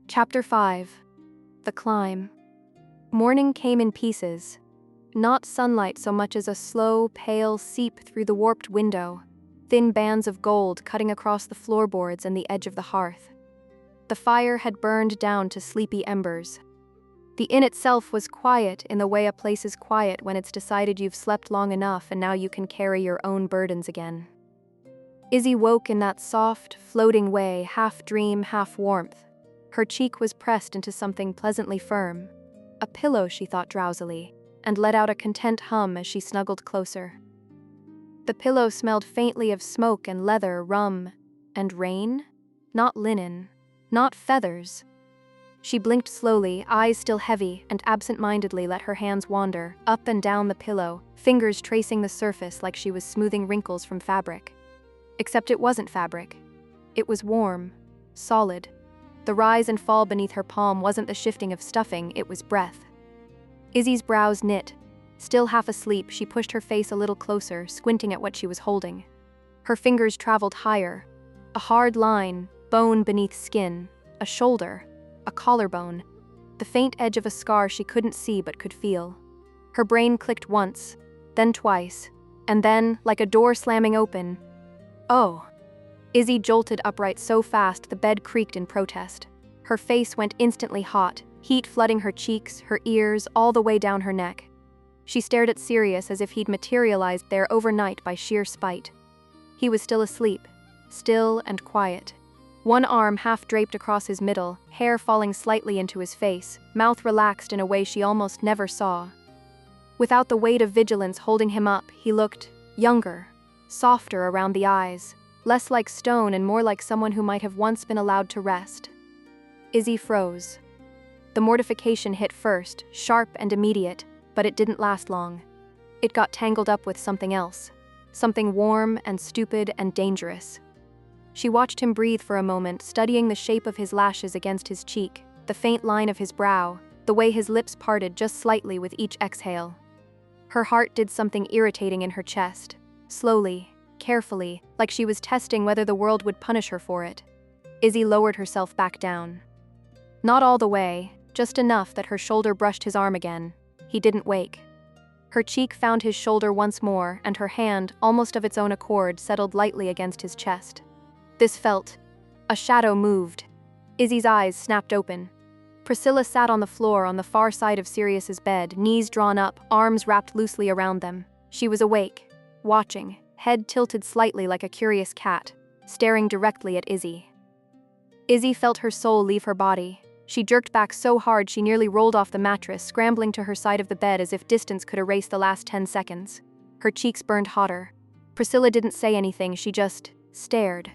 Chapter 5. The Climb. Morning came in pieces. Not sunlight so much as a slow, pale seep through the warped window, thin bands of gold cutting across the floorboards and the edge of the hearth. The fire had burned down to sleepy embers. The inn itself was quiet in the way a place is quiet when it's decided you've slept long enough and now you can carry your own burdens again. Izzy woke in that soft, floating way, half dream, half warmth. Her cheek was pressed into something pleasantly firm. A pillow, she thought drowsily, and let out a content hum as she snuggled closer. The pillow smelled faintly of smoke and leather, rum, and rain. Not linen, not feathers. She blinked slowly, eyes still heavy, and absent-mindedly let her hands wander, up and down the pillow, fingers tracing the surface like she was smoothing wrinkles from fabric. Except it wasn't fabric. It was warm, solid. The rise and fall beneath her palm wasn't the shifting of stuffing, it was breath. Izzy's brows knit. Still half asleep, she pushed her face a little closer, squinting at what she was holding. Her fingers traveled higher. A hard line, bone beneath skin, a shoulder, a collarbone, the faint edge of a scar she couldn't see but could feel. Her brain clicked once, then twice, and then, like a door slamming open, "Oh." Izzy jolted upright so fast the bed creaked in protest. Her face went instantly hot, heat flooding her cheeks, her ears, all the way down her neck. She stared at Sirius as if he'd materialized there overnight by sheer spite. He was still asleep, still and quiet. One arm half draped across his middle, hair falling slightly into his face, mouth relaxed in a way she almost never saw. Without the weight of vigilance holding him up, he looked younger, softer around the eyes, less like stone and more like someone who might have once been allowed to rest. Izzy froze. The mortification hit first, sharp and immediate, but it didn't last long. It got tangled up with something else, something warm and stupid and dangerous. She watched him breathe for a moment, studying the shape of his lashes against his cheek, the faint line of his brow, the way his lips parted just slightly with each exhale. Her heart did something irritating in her chest, slowly, carefully, like she was testing whether the world would punish her for it. Izzy lowered herself back down. Not all the way, just enough that her shoulder brushed his arm again. He didn't wake. Her cheek found his shoulder once more, and her hand, almost of its own accord, settled lightly against his chest. This felt. A shadow moved. Izzy's eyes snapped open. Priscilla sat on the floor on the far side of Sirius's bed, knees drawn up, arms wrapped loosely around them. She was awake, watching, head tilted slightly like a curious cat, staring directly at Izzy. Izzy felt her soul leave her body. She jerked back so hard she nearly rolled off the mattress, scrambling to her side of the bed as if distance could erase the last 10 seconds. Her cheeks burned hotter. Priscilla didn't say anything, she just stared.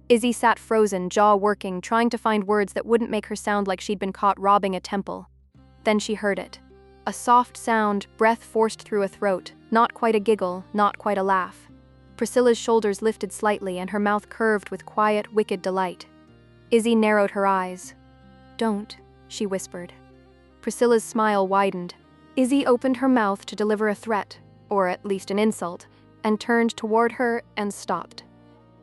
Izzy sat frozen, jaw working, trying to find words that wouldn't make her sound like she'd been caught robbing a temple. Then she heard it. A soft sound, breath forced through a throat, not quite a giggle, not quite a laugh. Priscilla's shoulders lifted slightly and her mouth curved with quiet, wicked delight. Izzy narrowed her eyes. "Don't," she whispered. Priscilla's smile widened. Izzy opened her mouth to deliver a threat, or at least an insult, and turned toward her and stopped.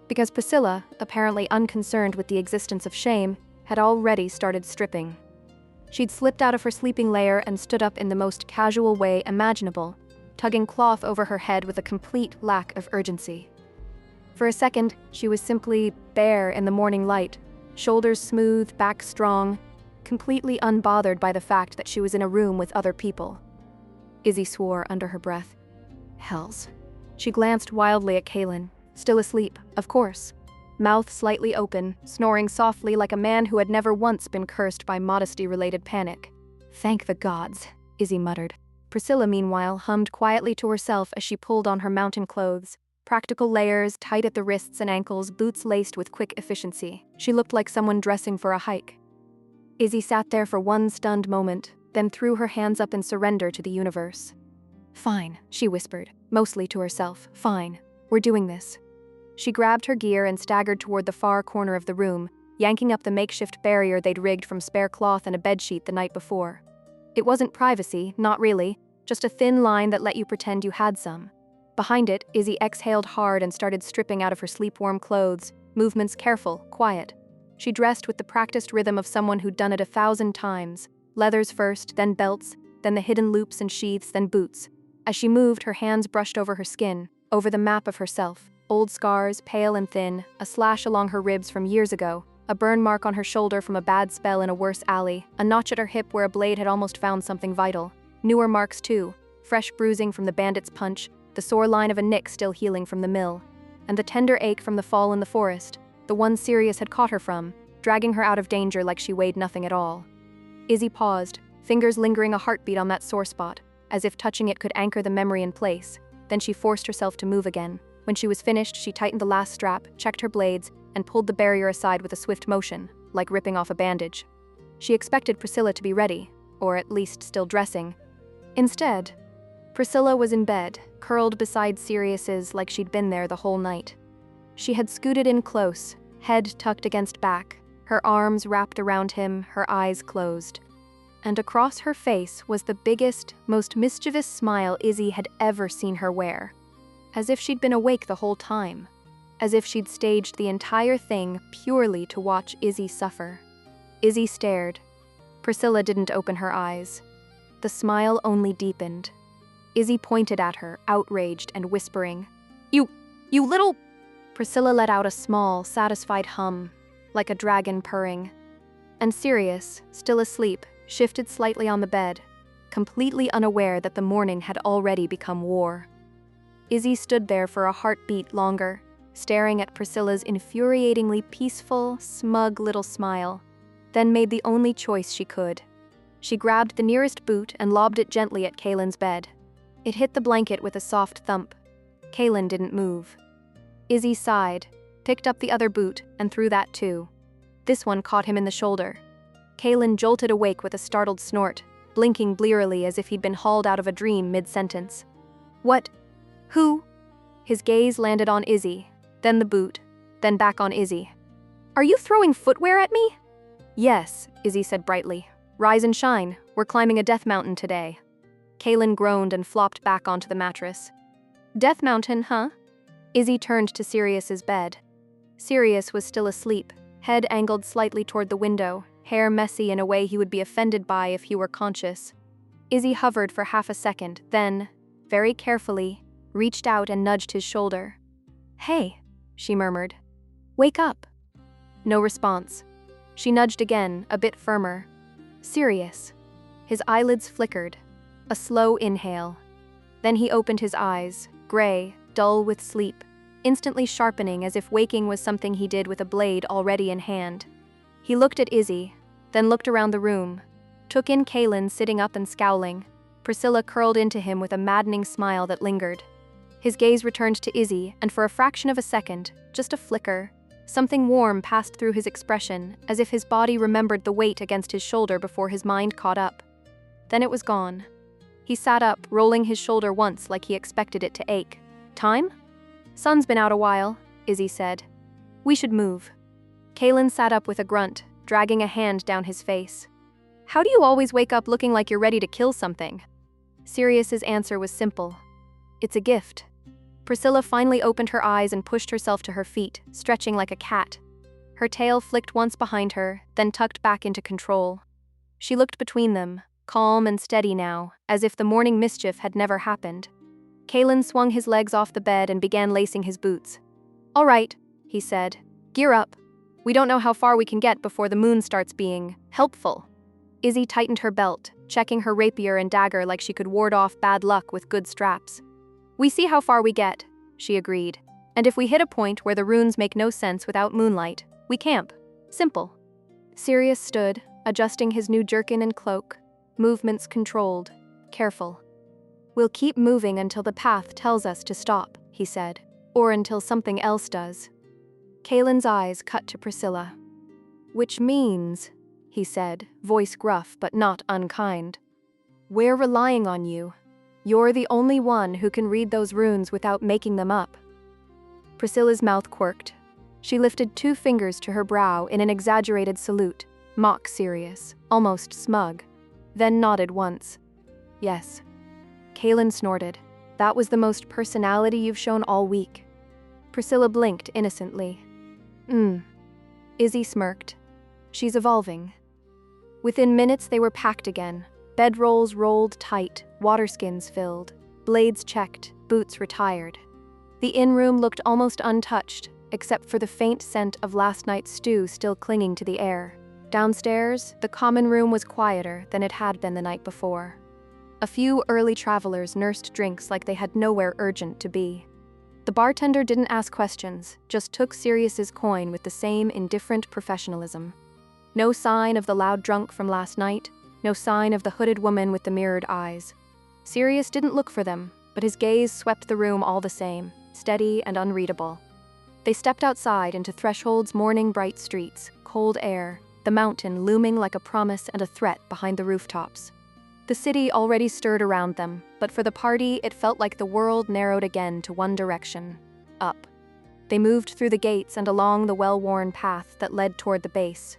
Because Priscilla, apparently unconcerned with the existence of shame, had already started stripping. She'd slipped out of her sleeping lair and stood up in the most casual way imaginable, tugging cloth over her head with a complete lack of urgency. For a second, she was simply bare in the morning light, shoulders smooth, back strong, completely unbothered by the fact that she was in a room with other people. Izzy swore under her breath. Hells. She glanced wildly at Kaylin, still asleep, of course, mouth slightly open, snoring softly like a man who had never once been cursed by modesty-related panic. "Thank the gods," Izzy muttered. Priscilla, meanwhile, hummed quietly to herself as she pulled on her mountain clothes, practical layers, tight at the wrists and ankles, boots laced with quick efficiency. She looked like someone dressing for a hike. Izzy sat there for one stunned moment, then threw her hands up in surrender to the universe. "Fine," she whispered, mostly to herself. "Fine. We're doing this." She grabbed her gear and staggered toward the far corner of the room, yanking up the makeshift barrier they'd rigged from spare cloth and a bedsheet the night before. It wasn't privacy, not really, just a thin line that let you pretend you had some. Behind it, Izzy exhaled hard and started stripping out of her sleep-warm clothes, movements careful, quiet. She dressed with the practiced rhythm of someone who'd done it 1,000 times. Leathers first, then belts, then the hidden loops and sheaths, then boots. As she moved, her hands brushed over her skin, over the map of herself. Old scars, pale and thin, a slash along her ribs from years ago, a burn mark on her shoulder from a bad spell in a worse alley, a notch at her hip where a blade had almost found something vital. Newer marks too, fresh bruising from the bandit's punch, the sore line of a nick still healing from the mill, and the tender ache from the fall in the forest, the one Sirius had caught her from, dragging her out of danger like she weighed nothing at all. Izzy paused, fingers lingering a heartbeat on that sore spot, as if touching it could anchor the memory in place. Then she forced herself to move again. When she was finished, she tightened the last strap, checked her blades, and pulled the barrier aside with a swift motion, like ripping off a bandage. She expected Priscilla to be ready, or at least still dressing. Instead, Priscilla was in bed, curled beside Sirius's like she'd been there the whole night. She had scooted in close, head tucked against back, her arms wrapped around him, her eyes closed. And across her face was the biggest, most mischievous smile Izzy had ever seen her wear. As if she'd been awake the whole time. As if she'd staged the entire thing purely to watch Izzy suffer. Izzy stared. Priscilla didn't open her eyes. The smile only deepened. Izzy pointed at her, outraged and whispering, You little... Priscilla let out a small, satisfied hum, like a dragon purring. And Sirius, still asleep, shifted slightly on the bed, completely unaware that the morning had already become war. Izzy stood there for a heartbeat longer, staring at Priscilla's infuriatingly peaceful, smug little smile, then made the only choice she could. She grabbed the nearest boot and lobbed it gently at Kaylin's bed. It hit the blanket with a soft thump. Kaylin didn't move. Izzy sighed, picked up the other boot, and threw that too. This one caught him in the shoulder. Kaylin jolted awake with a startled snort, blinking blearily as if he'd been hauled out of a dream mid-sentence. What? Who? His gaze landed on Izzy, then the boot, then back on Izzy. Are you throwing footwear at me? Yes, Izzy said brightly. Rise and shine, we're climbing a death mountain today. Kaylin groaned and flopped back onto the mattress. Death mountain, huh? Izzy turned to Sirius's bed. Sirius was still asleep, head angled slightly toward the window, hair messy in a way he would be offended by if he were conscious. Izzy hovered for half a second, then, very carefully, reached out and nudged his shoulder. Hey, she murmured. Wake up. No response. She nudged again, a bit firmer. Sirius. His eyelids flickered. A slow inhale. Then he opened his eyes, gray, dull with sleep, instantly sharpening as if waking was something he did with a blade already in hand. He looked at Izzy, then looked around the room, took in Kaylin sitting up and scowling. Priscilla curled into him with a maddening smile that lingered. His gaze returned to Izzy, and for a fraction of a second, just a flicker, something warm passed through his expression, as if his body remembered the weight against his shoulder before his mind caught up. Then it was gone. He sat up, rolling his shoulder once like he expected it to ache. Time? Sun's been out a while, Izzy said. We should move. Kaylin sat up with a grunt, dragging a hand down his face. How do you always wake up looking like you're ready to kill something? Sirius's answer was simple. It's a gift. Priscilla finally opened her eyes and pushed herself to her feet, stretching like a cat. Her tail flicked once behind her, then tucked back into control. She looked between them, calm and steady now, as if the morning mischief had never happened. Kaylin swung his legs off the bed and began lacing his boots. All right, he said. Gear up. We don't know how far we can get before the moon starts being helpful. Izzy tightened her belt, checking her rapier and dagger like she could ward off bad luck with good straps. We see how far we get, she agreed. And if we hit a point where the runes make no sense without moonlight, we camp. Simple. Sirius stood, adjusting his new jerkin and cloak, movements controlled, careful. We'll keep moving until the path tells us to stop, he said, or until something else does. Kaylin's eyes cut to Priscilla. Which means, he said, voice gruff but not unkind. We're relying on you. You're the only one who can read those runes without making them up. Priscilla's mouth quirked. She lifted 2 fingers to her brow in an exaggerated salute, mock serious, almost smug, then nodded once. Yes. Kaylin snorted. That was the most personality you've shown all week. Priscilla blinked innocently. Izzy smirked. She's evolving. Within minutes, they were packed again. Bedrolls rolled tight, water skins filled, blades checked, boots retired. The in-room looked almost untouched, except for the faint scent of last night's stew still clinging to the air. Downstairs, the common room was quieter than it had been the night before. A few early travelers nursed drinks like they had nowhere urgent to be. The bartender didn't ask questions, just took Sirius's coin with the same indifferent professionalism. No sign of the loud drunk from last night, no sign of the hooded woman with the mirrored eyes. Sirius didn't look for them, but his gaze swept the room all the same, steady and unreadable. They stepped outside into Threshold's morning-bright streets, cold air, the mountain looming like a promise and a threat behind the rooftops. The city already stirred around them, but for the party, it felt like the world narrowed again to one direction: up. They moved through the gates and along the well-worn path that led toward the base.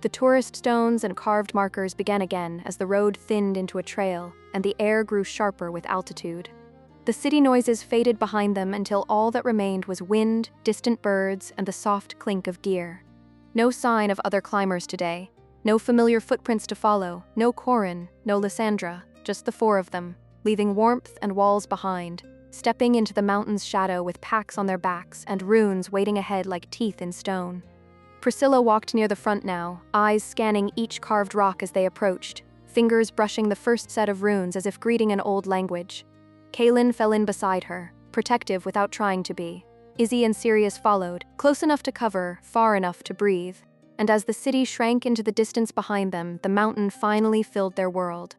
The tourist stones and carved markers began again as the road thinned into a trail and the air grew sharper with altitude. The city noises faded behind them until all that remained was wind, distant birds, and the soft clink of gear. No sign of other climbers today. No familiar footprints to follow, no Corin, no Lysandra, just the four of them, leaving warmth and walls behind, stepping into the mountain's shadow with packs on their backs and runes waiting ahead like teeth in stone. Priscilla walked near the front now, eyes scanning each carved rock as they approached, fingers brushing the first set of runes as if greeting an old language. Kaylin fell in beside her, protective without trying to be. Izzy and Sirius followed, close enough to cover, far enough to breathe. And as the city shrank into the distance behind them, the mountain finally filled their world.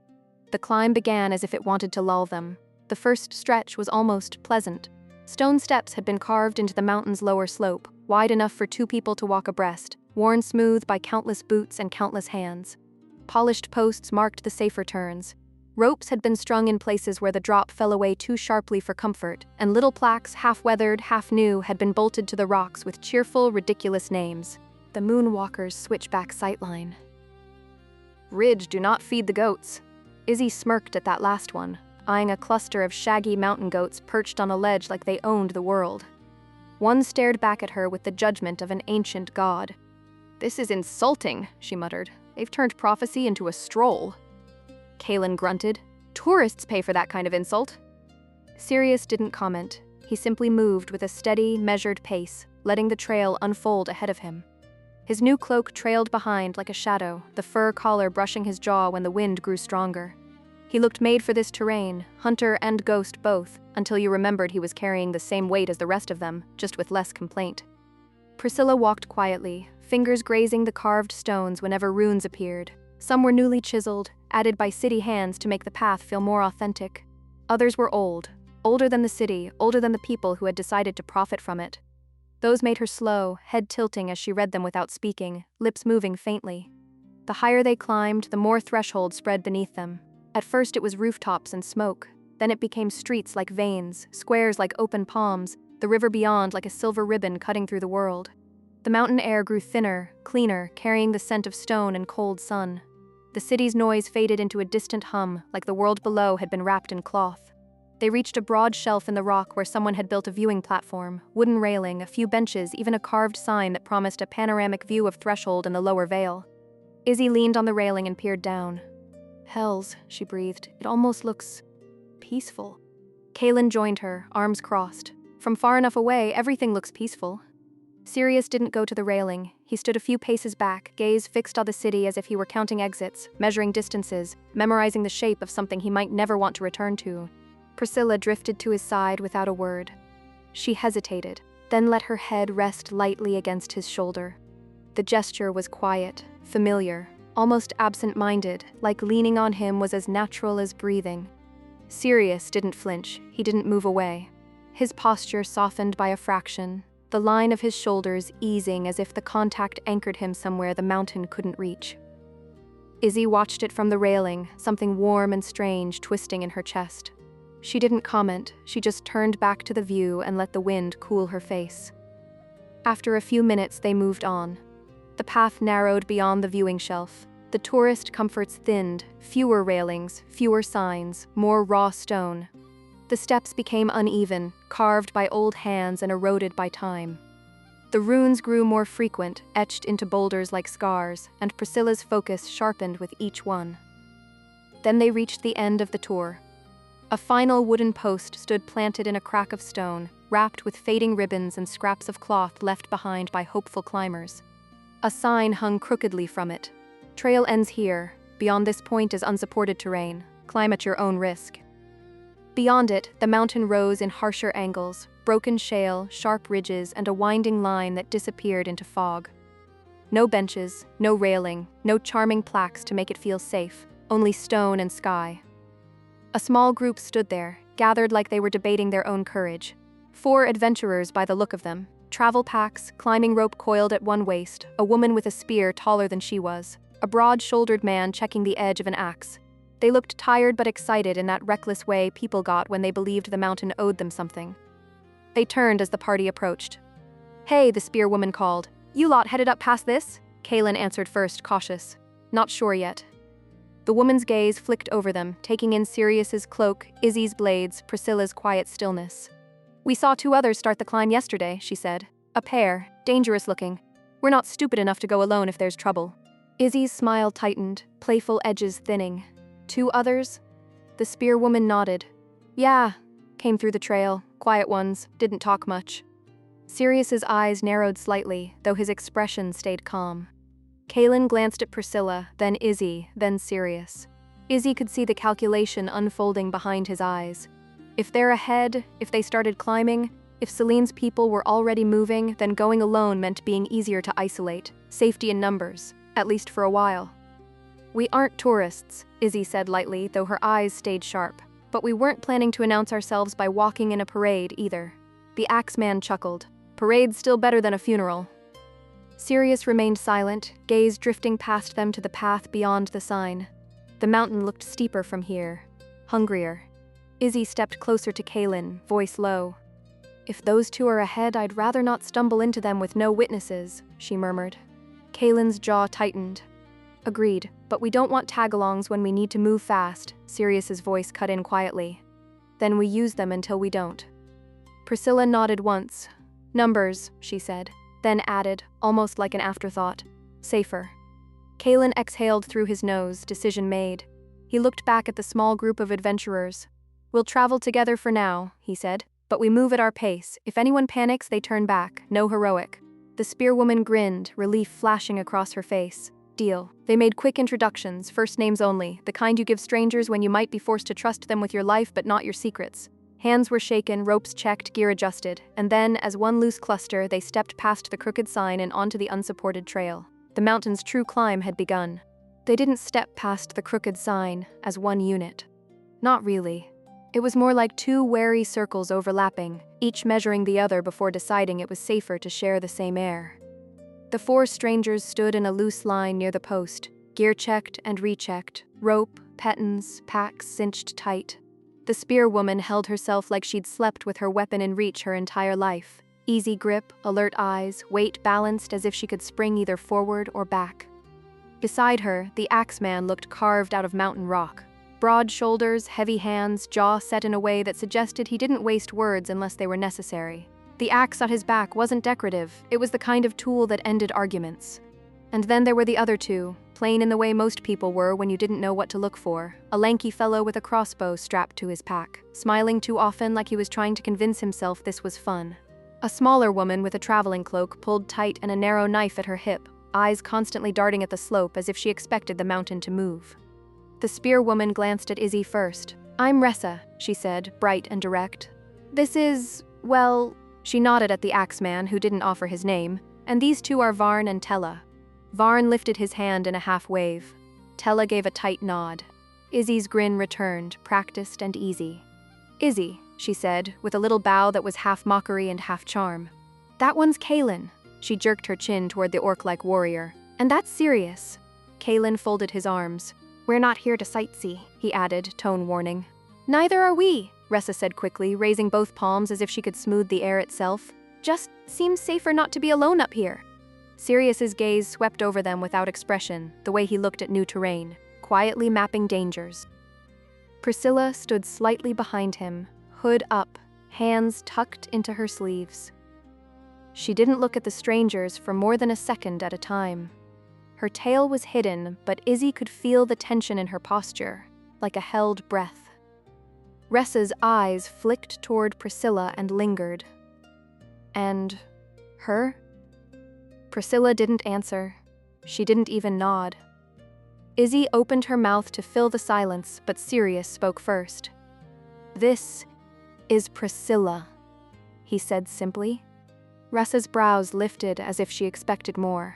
The climb began as if it wanted to lull them. The first stretch was almost pleasant. Stone steps had been carved into the mountain's lower slope, wide enough for two people to walk abreast, worn smooth by countless boots and countless hands. Polished posts marked the safer turns. Ropes had been strung in places where the drop fell away too sharply for comfort, and little plaques, half-weathered, half-new, had been bolted to the rocks with cheerful, ridiculous names. The Moonwalker's switchback sightline. Ridge, do not feed the goats. Izzy smirked at that last one, eyeing a cluster of shaggy mountain goats perched on a ledge like they owned the world. One stared back at her with the judgment of an ancient god. This is insulting, she muttered. They've turned prophecy into a stroll. Kaylin grunted. Tourists pay for that kind of insult. Sirius didn't comment. He simply moved with a steady, measured pace, letting the trail unfold ahead of him. His new cloak trailed behind like a shadow, the fur collar brushing his jaw when the wind grew stronger. He looked made for this terrain, hunter and ghost both, until you remembered he was carrying the same weight as the rest of them, just with less complaint. Priscilla walked quietly, fingers grazing the carved stones whenever runes appeared. Some were newly chiseled, added by city hands to make the path feel more authentic. Others were old, older than the city, older than the people who had decided to profit from it. Those made her slow, head tilting as she read them without speaking, lips moving faintly. The higher they climbed, the more threshold spread beneath them. At first it was rooftops and smoke, then it became streets like veins, squares like open palms, the river beyond like a silver ribbon cutting through the world. The mountain air grew thinner, cleaner, carrying the scent of stone and cold sun. The city's noise faded into a distant hum, like the world below had been wrapped in cloth. They reached a broad shelf in the rock where someone had built a viewing platform, wooden railing, a few benches, even a carved sign that promised a panoramic view of Threshold and the lower vale. Izzy leaned on the railing and peered down. Hells, she breathed. It almost looks peaceful. Kaylin joined her, arms crossed. From far enough away, everything looks peaceful. Sirius didn't go to the railing. He stood a few paces back, gaze fixed on the city as if he were counting exits, measuring distances, memorizing the shape of something he might never want to return to. Priscilla drifted to his side without a word. She hesitated, then let her head rest lightly against his shoulder. The gesture was quiet, familiar, almost absent-minded, like leaning on him was as natural as breathing. Sirius didn't flinch, he didn't move away. His posture softened by a fraction, the line of his shoulders easing as if the contact anchored him somewhere the mountain couldn't reach. Izzy watched it from the railing, something warm and strange twisting in her chest. She didn't comment, she just turned back to the view and let the wind cool her face. After a few minutes, they moved on. The path narrowed beyond the viewing shelf. The tourist comforts thinned, fewer railings, fewer signs, more raw stone. The steps became uneven, carved by old hands and eroded by time. The runes grew more frequent, etched into boulders like scars, and Priscilla's focus sharpened with each one. Then they reached the end of the tour. A final wooden post stood planted in a crack of stone, wrapped with fading ribbons and scraps of cloth left behind by hopeful climbers. A sign hung crookedly from it. "Trail ends here. Beyond this point is unsupported terrain. Climb at your own risk." Beyond it, the mountain rose in harsher angles, broken shale, sharp ridges, and a winding line that disappeared into fog. No benches, no railing, no charming plaques to make it feel safe, only stone and sky. A small group stood there, gathered like they were debating their own courage. 4 adventurers by the look of them, travel packs, climbing rope coiled at one waist, a woman with a spear taller than she was, a broad-shouldered man checking the edge of an axe. They looked tired but excited in that reckless way people got when they believed the mountain owed them something. They turned as the party approached. "Hey," the spear woman called. "You lot headed up past this?" Kaylin answered first, cautious. "Not sure yet." The woman's gaze flicked over them, taking in Sirius's cloak, Izzy's blades, Priscilla's quiet stillness. "We saw 2 others start the climb yesterday," she said. "A pair, dangerous looking. We're not stupid enough to go alone if there's trouble." Izzy's smile tightened, playful edges thinning. 2 others? The spear woman nodded. "Yeah, came through the trail, quiet ones, didn't talk much." Sirius's eyes narrowed slightly, though his expression stayed calm. Kaylin glanced at Priscilla, then Izzy, then Sirius. Izzy could see the calculation unfolding behind his eyes. If they're ahead, if they started climbing, if Celine's people were already moving, then going alone meant being easier to isolate, safety in numbers, at least for a while. "We aren't tourists," Izzy said lightly, though her eyes stayed sharp. "But we weren't planning to announce ourselves by walking in a parade, either." The axeman chuckled. "Parade's still better than a funeral." Sirius remained silent, gaze drifting past them to the path beyond the sign. The mountain looked steeper from here, hungrier. Izzy stepped closer to Kaylin, voice low. "If those 2 are ahead, I'd rather not stumble into them with no witnesses," she murmured. Kaylin's jaw tightened. "Agreed, but we don't want tag-alongs when we need to move fast," Sirius's voice cut in quietly. "Then we use them until we don't." Priscilla nodded once. "Numbers," she said, then added, almost like an afterthought, "safer." Kaylin exhaled through his nose, decision made. He looked back at the small group of adventurers. "We'll travel together for now," he said, "but we move at our pace. If anyone panics, they turn back. No heroic." The spearwoman grinned, relief flashing across her face. "Deal." They made quick introductions, first names only, the kind you give strangers when you might be forced to trust them with your life but not your secrets. Hands were shaken, ropes checked, gear adjusted, and then, as one loose cluster, they stepped past the crooked sign and onto the unsupported trail. The mountain's true climb had begun. They didn't step past the crooked sign as one unit. Not really. It was more like 2 wary circles overlapping, each measuring the other before deciding it was safer to share the same air. The 4 strangers stood in a loose line near the post, gear checked and rechecked, rope, pettons, packs cinched tight. The spear woman held herself like she'd slept with her weapon in reach her entire life. Easy grip, alert eyes, weight balanced as if she could spring either forward or back. Beside her, the axeman looked carved out of mountain rock. Broad shoulders, heavy hands, jaw set in a way that suggested he didn't waste words unless they were necessary. The axe on his back wasn't decorative, it was the kind of tool that ended arguments. And then there were the other 2, plain in the way most people were when you didn't know what to look for. A lanky fellow with a crossbow strapped to his pack, smiling too often like he was trying to convince himself this was fun. A smaller woman with a traveling cloak pulled tight and a narrow knife at her hip, eyes constantly darting at the slope as if she expected the mountain to move. The spear woman glanced at Izzy first. "I'm Ressa," she said, bright and direct. "This is, well..." She nodded at the axeman, who didn't offer his name. "And these 2 are Varn and Tella." Varn lifted his hand in a half-wave. Tella gave a tight nod. Izzy's grin returned, practiced and easy. "Izzy," she said, with a little bow that was half mockery and half charm. "That one's Kaylin." She jerked her chin toward the orc-like warrior. "And that's Sirius." Kaylin folded his arms. "We're not here to sightsee," he added, tone warning. "Neither are we," Ressa said quickly, raising both palms as if she could smooth the air itself. "Just seems safer not to be alone up here." Sirius's gaze swept over them without expression, the way he looked at new terrain, quietly mapping dangers. Priscilla stood slightly behind him, hood up, hands tucked into her sleeves. She didn't look at the strangers for more than a second at a time. Her tail was hidden, but Izzy could feel the tension in her posture, like a held breath. Ressa's eyes flicked toward Priscilla and lingered. And her? Priscilla didn't answer. She didn't even nod. Izzy opened her mouth to fill the silence, but Sirius spoke first. "This is Priscilla," he said simply. Ressa's brows lifted as if she expected more.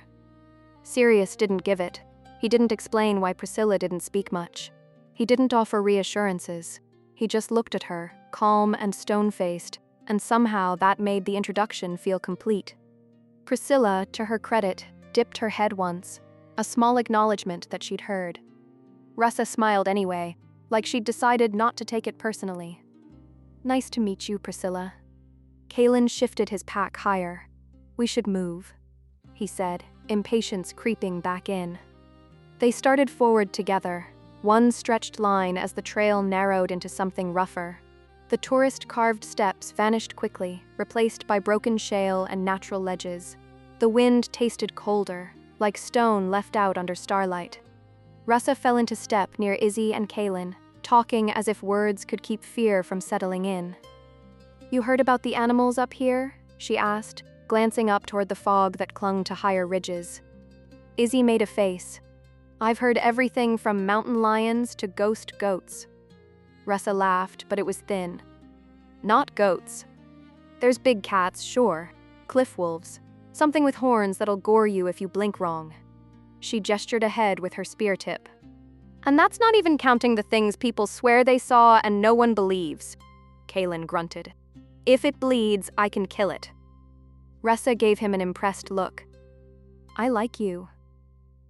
Sirius didn't give it. He didn't explain why Priscilla didn't speak much. He didn't offer reassurances. He just looked at her, calm and stone-faced, and somehow that made the introduction feel complete. Priscilla, to her credit, dipped her head once, a small acknowledgement that she'd heard. Ressa smiled anyway, like she'd decided not to take it personally. "Nice to meet you, Priscilla." Kalen shifted his pack higher. "We should move," he said, impatience creeping back in. They started forward together, one stretched line as the trail narrowed into something rougher. The tourist-carved steps vanished quickly, replaced by broken shale and natural ledges. The wind tasted colder, like stone left out under starlight. Ressa fell into step near Izzy and Kalen, talking as if words could keep fear from settling in. "You heard about the animals up here?" she asked, glancing up toward the fog that clung to higher ridges. Izzy made a face. "I've heard everything from mountain lions to ghost goats." Ressa laughed, but it was thin. "Not goats. There's big cats, sure. Cliff wolves. Something with horns that'll gore you if you blink wrong." She gestured ahead with her spear tip. "And that's not even counting the things people swear they saw and no one believes," Kalen grunted. "If it bleeds, I can kill it." Ressa gave him an impressed look. "I like you."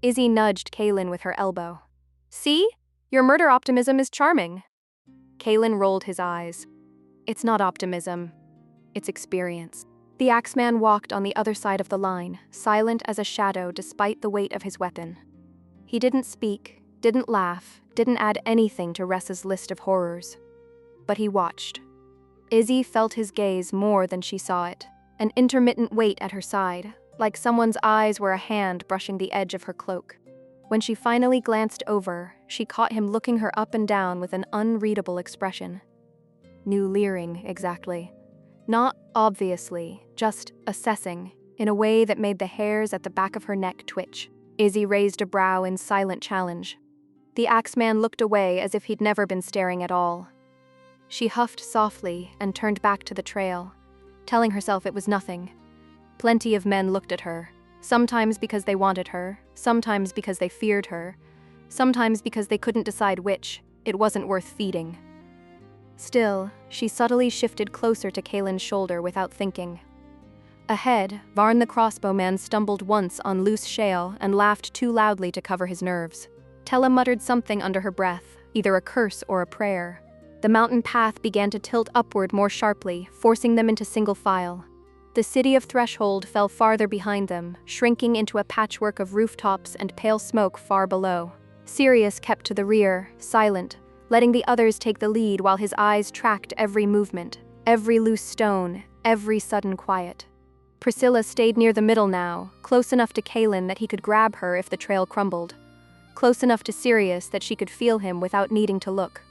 Izzy nudged Kalen with her elbow. "See? Your murder optimism is charming." Kalen rolled his eyes. "It's not optimism. It's experience." The axeman walked on the other side of the line, silent as a shadow despite the weight of his weapon. He didn't speak, didn't laugh, didn't add anything to Ressa's list of horrors. But he watched. Izzy felt his gaze more than she saw it, an intermittent weight at her side, like someone's eyes were a hand brushing the edge of her cloak. When she finally glanced over, she caught him looking her up and down with an unreadable expression. New leering, exactly. Not obviously, just assessing, in a way that made the hairs at the back of her neck twitch. Izzy raised a brow in silent challenge. The axeman looked away as if he'd never been staring at all. She huffed softly and turned back to the trail, telling herself it was nothing. Plenty of men looked at her, sometimes because they wanted her, sometimes because they feared her, sometimes because they couldn't decide which. It wasn't worth feeding. Still, she subtly shifted closer to Kalen's shoulder without thinking. Ahead, Varn the crossbowman stumbled once on loose shale and laughed too loudly to cover his nerves. Tella muttered something under her breath, either a curse or a prayer. The mountain path began to tilt upward more sharply, forcing them into single file. The city of Threshold fell farther behind them, shrinking into a patchwork of rooftops and pale smoke far below. Sirius kept to the rear, silent, letting the others take the lead while his eyes tracked every movement, every loose stone, every sudden quiet. Priscilla stayed near the middle now, close enough to Kalen that he could grab her if the trail crumbled, close enough to Sirius that she could feel him without needing to look.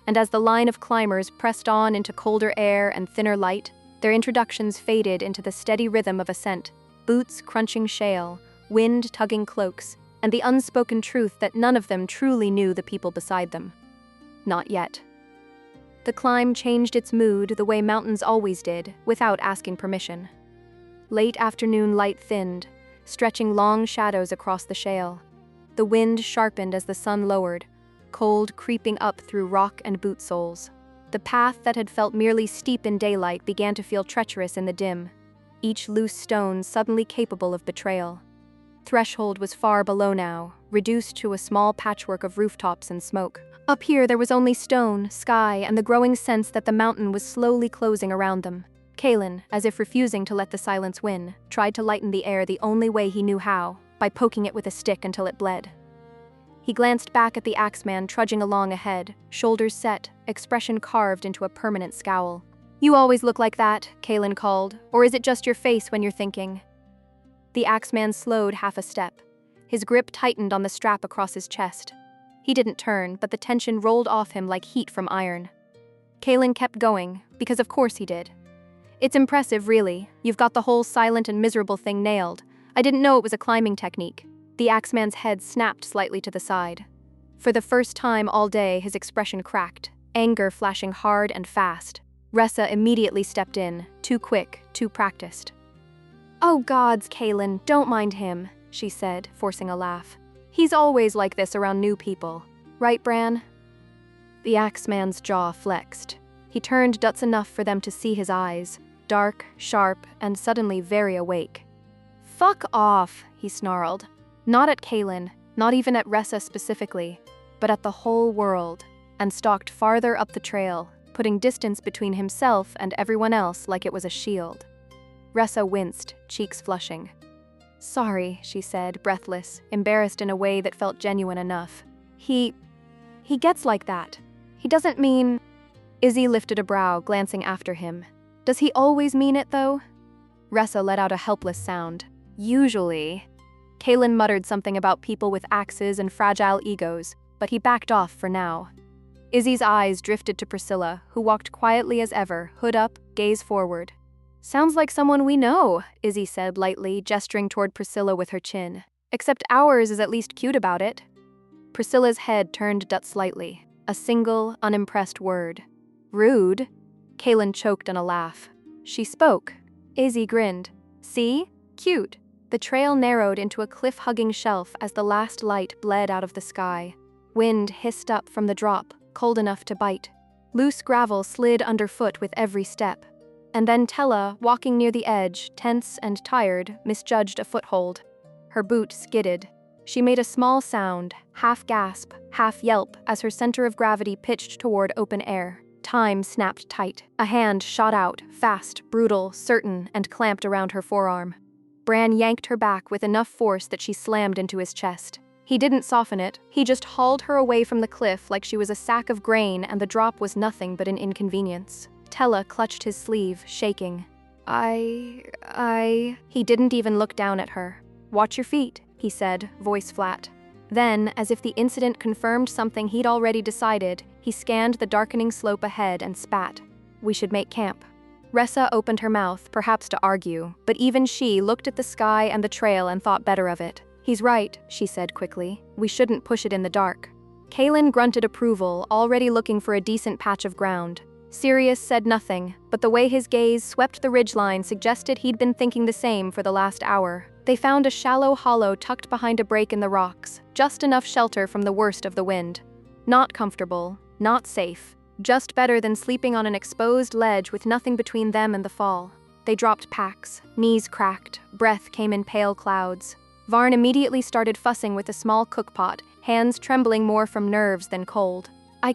And as the line of climbers pressed on into colder air and thinner light, their introductions faded into the steady rhythm of ascent, boots crunching shale, wind tugging cloaks, and the unspoken truth that none of them truly knew the people beside them. Not yet. The climb changed its mood the way mountains always did, without asking permission. Late afternoon light thinned, stretching long shadows across the shale. The wind sharpened as the sun lowered, cold creeping up through rock and boot soles. The path that had felt merely steep in daylight began to feel treacherous in the dim, each loose stone suddenly capable of betrayal. Threshold was far below now, reduced to a small patchwork of rooftops and smoke. Up here there was only stone, sky, and the growing sense that the mountain was slowly closing around them. Kalen, as if refusing to let the silence win, tried to lighten the air the only way he knew how, by poking it with a stick until it bled. He glanced back at the axeman trudging along ahead, shoulders set, expression carved into a permanent scowl. You always look like that, Kaelin called, or is it just your face when you're thinking? The axeman slowed half a step. His grip tightened on the strap across his chest. He didn't turn, but the tension rolled off him like heat from iron. Kaelin kept going, because of course he did. It's impressive, really. You've got the whole silent and miserable thing nailed. I didn't know it was a climbing technique. The axeman's head snapped slightly to the side. For the first time all day, his expression cracked, anger flashing hard and fast. Ressa immediately stepped in, too quick, too practiced. "Oh gods, Kaelin, don't mind him," she said, forcing a laugh. "He's always like this around new people. Right, Bran?" The axeman's jaw flexed. He turned just enough for them to see his eyes, dark, sharp, and suddenly very awake. "Fuck off," he snarled. Not at Kaelin, not even at Ressa specifically, but at the whole world, and stalked farther up the trail, putting distance between himself and everyone else like it was a shield. Ressa winced, cheeks flushing. "Sorry," she said, breathless, embarrassed in a way that felt genuine enough. He gets like that. He doesn't mean..." Izzy lifted a brow, glancing after him. "Does he always mean it, though?" Ressa let out a helpless sound. "Usually." Kaelin muttered something about people with axes and fragile egos, but he backed off for now. Izzy's eyes drifted to Priscilla, who walked quietly as ever, hood up, gaze forward. "Sounds like someone we know," Izzy said lightly, gesturing toward Priscilla with her chin. "Except ours is at least cute about it." Priscilla's head turned slightly, a single, unimpressed word. "Rude?" Kaelin choked on a laugh. She spoke. Izzy grinned. "See? Cute." The trail narrowed into a cliff-hugging shelf as the last light bled out of the sky. Wind hissed up from the drop, cold enough to bite. Loose gravel slid underfoot with every step. And then Tella, walking near the edge, tense and tired, misjudged a foothold. Her boot skidded. She made a small sound, half gasp, half yelp, as her center of gravity pitched toward open air. Time snapped tight. A hand shot out, fast, brutal, certain, and clamped around her forearm. Bran yanked her back with enough force that she slammed into his chest. He didn't soften it, he just hauled her away from the cliff like she was a sack of grain and the drop was nothing but an inconvenience. Tella clutched his sleeve, shaking. He didn't even look down at her. "Watch your feet," he said, voice flat. Then, as if the incident confirmed something he'd already decided, he scanned the darkening slope ahead and spat. "We should make camp." Ressa opened her mouth, perhaps to argue, but even she looked at the sky and the trail and thought better of it. "He's right," she said quickly. "We shouldn't push it in the dark." Kaelin grunted approval, already looking for a decent patch of ground. Sirius said nothing, but the way his gaze swept the ridgeline suggested he'd been thinking the same for the last hour. They found a shallow hollow tucked behind a break in the rocks, just enough shelter from the worst of the wind. Not comfortable, not safe, just better than sleeping on an exposed ledge with nothing between them and the fall. They dropped packs, knees cracked, breath came in pale clouds. Varn immediately started fussing with a small cookpot, hands trembling more from nerves than cold. I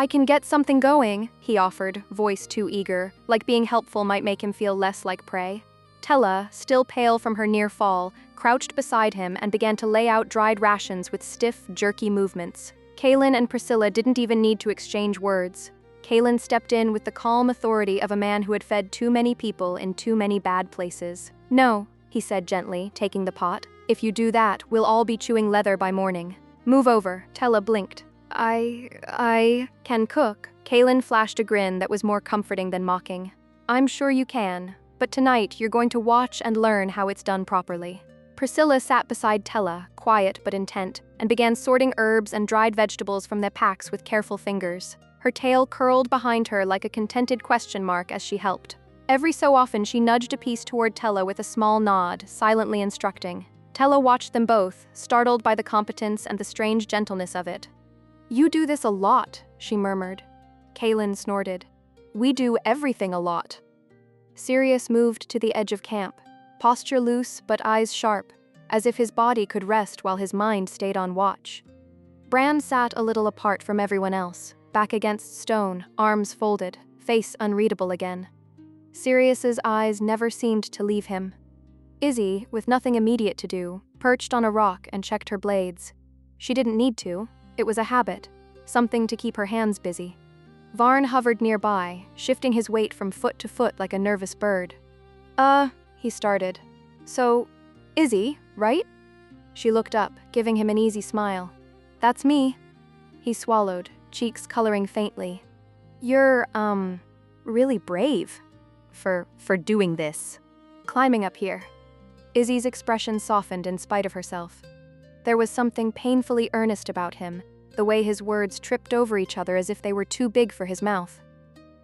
can get something going," he offered, voice too eager, like being helpful might make him feel less like prey. Tella, still pale from her near fall, crouched beside him and began to lay out dried rations with stiff, jerky movements. Kaelin and Priscilla didn't even need to exchange words. Kaelin stepped in with the calm authority of a man who had fed too many people in too many bad places. "No," he said gently, taking the pot. "If you do that, we'll all be chewing leather by morning. Move over." Tella blinked. I can cook." Kaelin flashed a grin that was more comforting than mocking. "I'm sure you can, but tonight you're going to watch and learn how it's done properly." Priscilla sat beside Tella, quiet but intent, and began sorting herbs and dried vegetables from their packs with careful fingers. Her tail curled behind her like a contented question mark as she helped. Every so often she nudged a piece toward Tella with a small nod, silently instructing. Tella watched them both, startled by the competence and the strange gentleness of it. "You do this a lot," she murmured. Kaelin snorted. "We do everything a lot." Sirius moved to the edge of camp, posture loose but eyes sharp, as if his body could rest while his mind stayed on watch. Bran sat a little apart from everyone else, back against stone, arms folded, face unreadable again. Sirius's eyes never seemed to leave him. Izzy, with nothing immediate to do, perched on a rock and checked her blades. She didn't need to. It was a habit, something to keep her hands busy. Varn hovered nearby, shifting his weight from foot to foot like a nervous bird. He started. So, Izzy, right? She looked up, giving him an easy smile. That's me. He swallowed, cheeks coloring faintly. You're, really brave. For doing this. Climbing up here. Izzy's expression softened in spite of herself. There was something painfully earnest about him, the way his words tripped over each other as if they were too big for his mouth.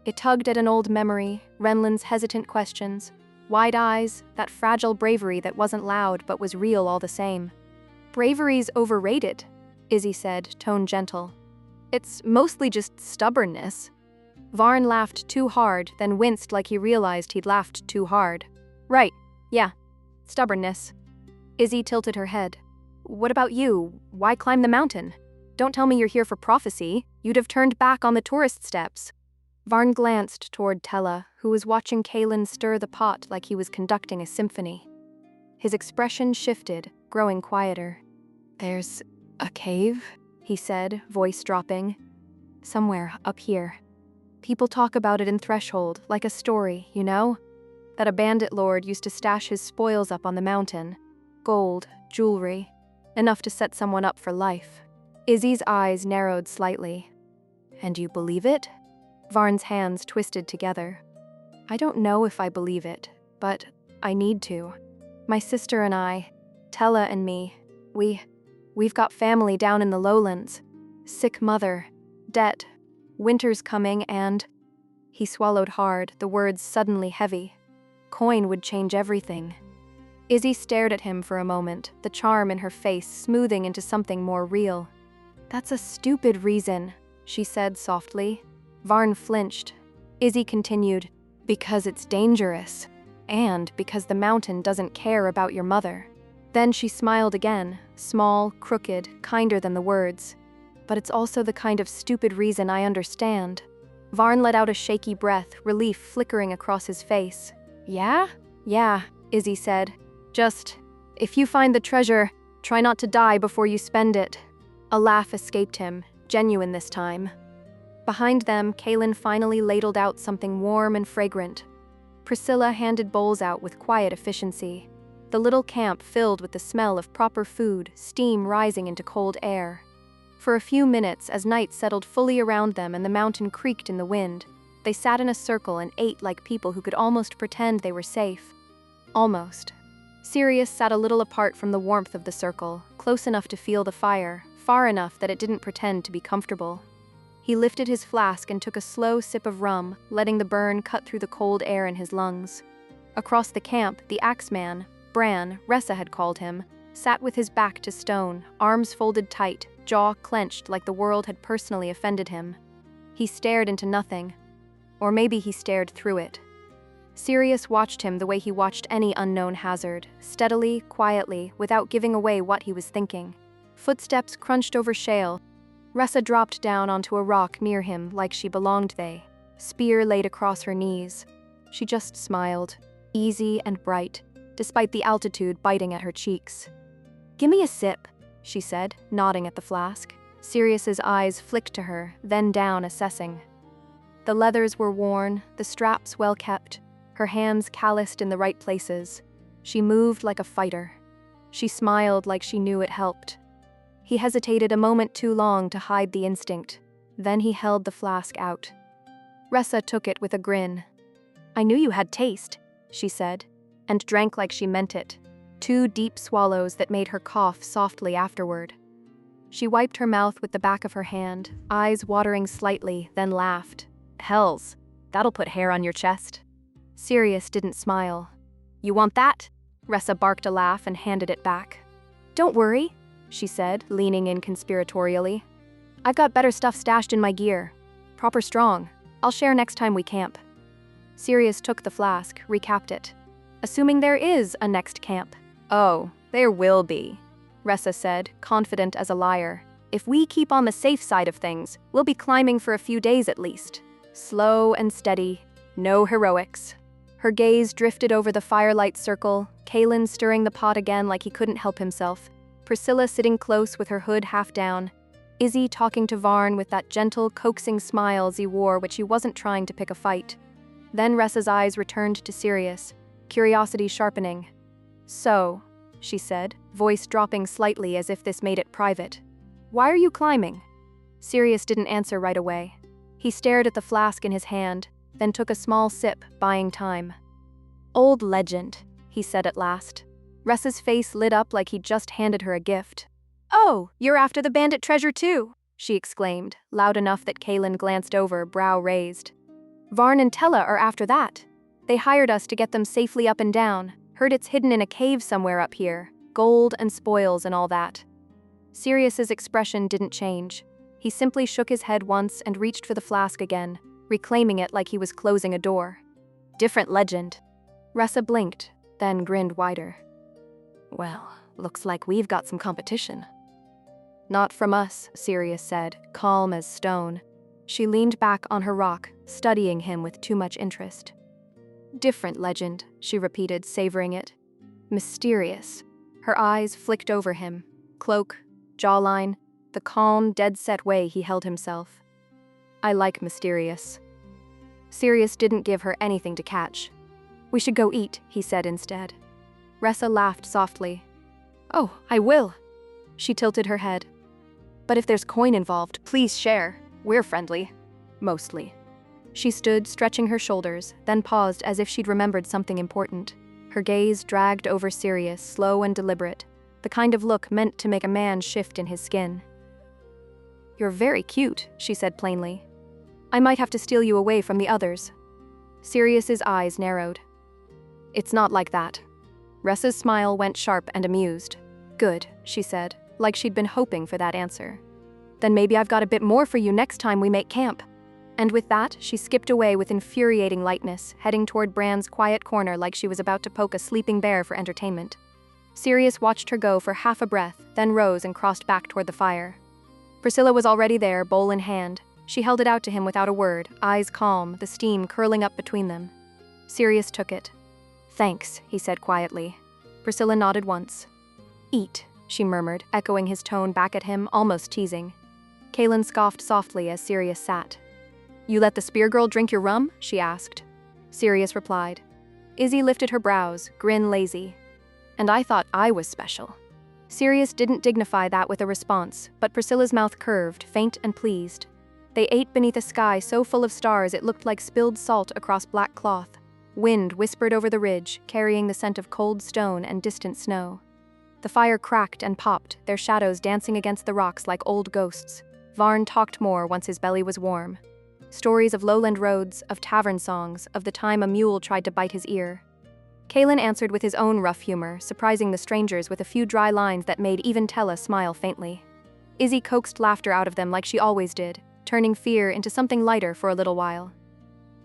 It tugged at an old memory, Renlin's hesitant questions, wide eyes, that fragile bravery that wasn't loud but was real all the same. Bravery's overrated, Izzy said, tone gentle. It's mostly just stubbornness. Varn laughed too hard, then winced like he realized he'd laughed too hard. Right, yeah, stubbornness. Izzy tilted her head. What about you? Why climb the mountain? Don't tell me you're here for prophecy. You'd have turned back on the tourist steps. Varn glanced toward Tella, who was watching Kaelin stir the pot like he was conducting a symphony. His expression shifted, growing quieter. There's a cave, he said, voice dropping. Somewhere up here. People talk about it in Threshold, like a story, you know? That a bandit lord used to stash his spoils up on the mountain. Gold, jewelry, enough to set someone up for life. Izzy's eyes narrowed slightly. And you believe it? Varn's hands twisted together. I don't know if I believe it, but I need to. My sister and I, Tella and me, we've got family down in the lowlands. Sick mother, debt, winter's coming and... He swallowed hard, the words suddenly heavy. Coin would change everything. Izzy stared at him for a moment, the charm in her face smoothing into something more real. That's a stupid reason, she said softly. Varn flinched. Izzy continued, because it's dangerous, and because the mountain doesn't care about your mother. Then she smiled again, small, crooked, kinder than the words. But it's also the kind of stupid reason I understand. Varn let out a shaky breath, relief flickering across his face. Yeah? Yeah, Izzy said. Just, if you find the treasure, try not to die before you spend it. A laugh escaped him, genuine this time. Behind them, Kaelin finally ladled out something warm and fragrant. Priscilla handed bowls out with quiet efficiency. The little camp filled with the smell of proper food, steam rising into cold air. For a few minutes, as night settled fully around them and the mountain creaked in the wind, they sat in a circle and ate like people who could almost pretend they were safe. Almost. Sirius sat a little apart from the warmth of the circle, close enough to feel the fire, far enough that it didn't pretend to be comfortable. He lifted his flask and took a slow sip of rum, letting the burn cut through the cold air in his lungs. Across the camp, the Axeman, Bran, Ressa had called him, sat with his back to stone, arms folded tight, jaw clenched like the world had personally offended him. He stared into nothing. Or maybe he stared through it. Sirius watched him the way he watched any unknown hazard, steadily, quietly, without giving away what he was thinking. Footsteps crunched over shale. Ressa dropped down onto a rock near him like she belonged there. Spear laid across her knees. She just smiled, easy and bright, despite the altitude biting at her cheeks. "Gimme a sip," she said, nodding at the flask. Sirius's eyes flicked to her, then down, assessing. The leathers were worn, the straps well kept, her hands calloused in the right places. She moved like a fighter. She smiled like she knew it helped. He hesitated a moment too long to hide the instinct. Then he held the flask out. Ressa took it with a grin. "I knew you had taste," she said, and drank like she meant it. 2 deep swallows that made her cough softly afterward. She wiped her mouth with the back of her hand, eyes watering slightly, then laughed. "Hells, that'll put hair on your chest." Sirius didn't smile. "You want that?" Ressa barked a laugh and handed it back. "Don't worry," she said, leaning in conspiratorially. "I've got better stuff stashed in my gear. Proper strong. I'll share next time we camp." Sirius took the flask, recapped it. "Assuming there is a next camp." "Oh, there will be," Ressa said, confident as a liar. "If we keep on the safe side of things, we'll be climbing for a few days at least. Slow and steady, no heroics." Her gaze drifted over the firelight circle, Kaelin stirring the pot again like he couldn't help himself, Priscilla sitting close with her hood half down. Izzy talking to Varn with that gentle, coaxing smile he wore which he wasn't trying to pick a fight. Then Ressa's eyes returned to Sirius, curiosity sharpening. "So," she said, voice dropping slightly as if this made it private. "Why are you climbing?" Sirius didn't answer right away. He stared at the flask in his hand, then took a small sip, buying time. "Old legend," he said at last. Ressa's face lit up like he'd just handed her a gift. "Oh, you're after the bandit treasure too," she exclaimed, loud enough that Kaelin glanced over, brow raised. "Varn and Tella are after that. They hired us to get them safely up and down. Heard it's hidden in a cave somewhere up here. Gold and spoils and all that." Sirius's expression didn't change. He simply shook his head once and reached for the flask again, reclaiming it like he was closing a door. "Different legend." Ressa blinked, then grinned wider. "Well, looks like we've got some competition." "Not from us," Sirius said, calm as stone. She leaned back on her rock, studying him with too much interest. "Different legend," she repeated, savoring it. "Mysterious." Her eyes flicked over him. Cloak, jawline, the calm, dead-set way he held himself. "I like mysterious." Sirius didn't give her anything to catch. "We should go eat," he said instead. Ressa laughed softly. "Oh, I will." She tilted her head. "But if there's coin involved, please share. We're friendly. Mostly." She stood, stretching her shoulders, then paused as if she'd remembered something important. Her gaze dragged over Sirius, slow and deliberate, the kind of look meant to make a man shift in his skin. "You're very cute," she said plainly. "I might have to steal you away from the others." Sirius's eyes narrowed. "It's not like that." Ressa's smile went sharp and amused. "Good," she said, like she'd been hoping for that answer. "Then maybe I've got a bit more for you next time we make camp." And with that, she skipped away with infuriating lightness, heading toward Bran's quiet corner like she was about to poke a sleeping bear for entertainment. Sirius watched her go for half a breath, then rose and crossed back toward the fire. Priscilla was already there, bowl in hand. She held it out to him without a word, eyes calm, the steam curling up between them. Sirius took it. "Thanks," he said quietly. Priscilla nodded once. "Eat," she murmured, echoing his tone back at him, almost teasing. Kaelin scoffed softly as Sirius sat. "You let the spear girl drink your rum?" she asked. Sirius replied. Izzy lifted her brows, grin lazy. "And I thought I was special." Sirius didn't dignify that with a response, but Priscilla's mouth curved, faint and pleased. They ate beneath a sky so full of stars it looked like spilled salt across black cloth. Wind whispered over the ridge, carrying the scent of cold stone and distant snow. The fire cracked and popped, their shadows dancing against the rocks like old ghosts. Varn talked more once his belly was warm. Stories of lowland roads, of tavern songs, of the time a mule tried to bite his ear. Kaelin answered with his own rough humor, surprising the strangers with a few dry lines that made even Tella smile faintly. Izzy coaxed laughter out of them like she always did, turning fear into something lighter for a little while.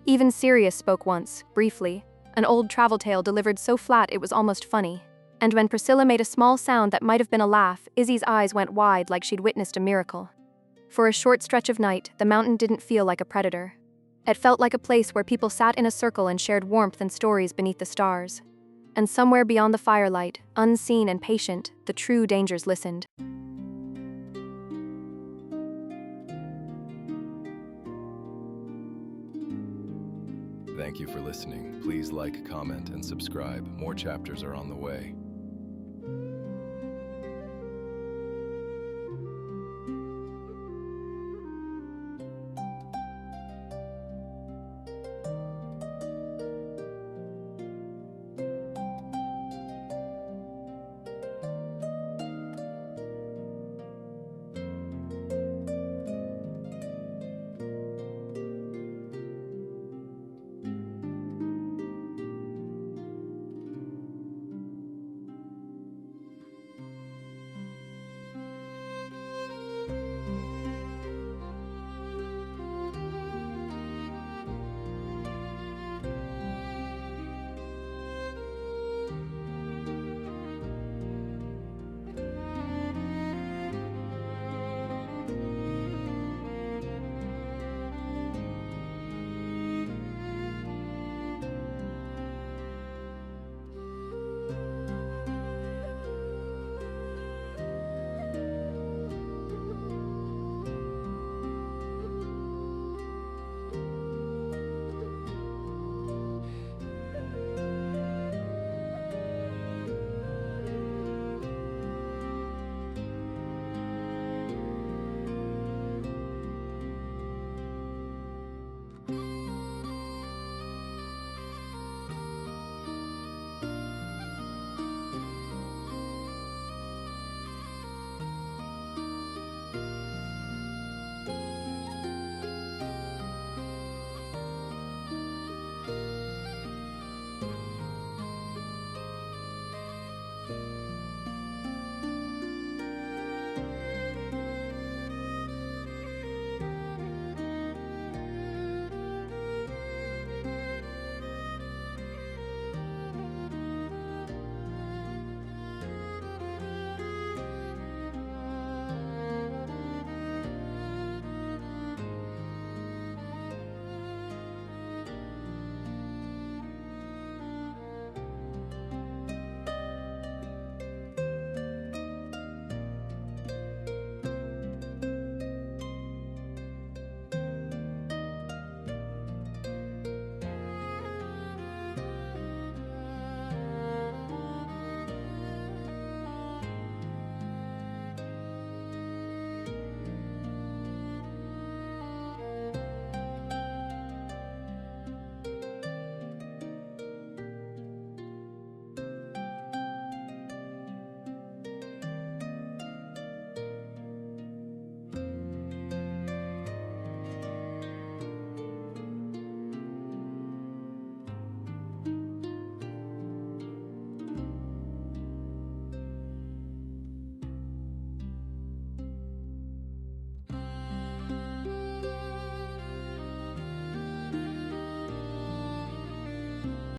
Even Sirius spoke once, briefly, an old travel tale delivered so flat it was almost funny. And when Priscilla made a small sound that might have been a laugh, Izzy's eyes went wide like she'd witnessed a miracle. For a short stretch of night, the mountain didn't feel like a predator. It felt like a place where people sat in a circle and shared warmth and stories beneath the stars. And somewhere beyond the firelight, unseen and patient, the true dangers listened. Thank you for listening. Please like, comment, and subscribe. More chapters are on the way.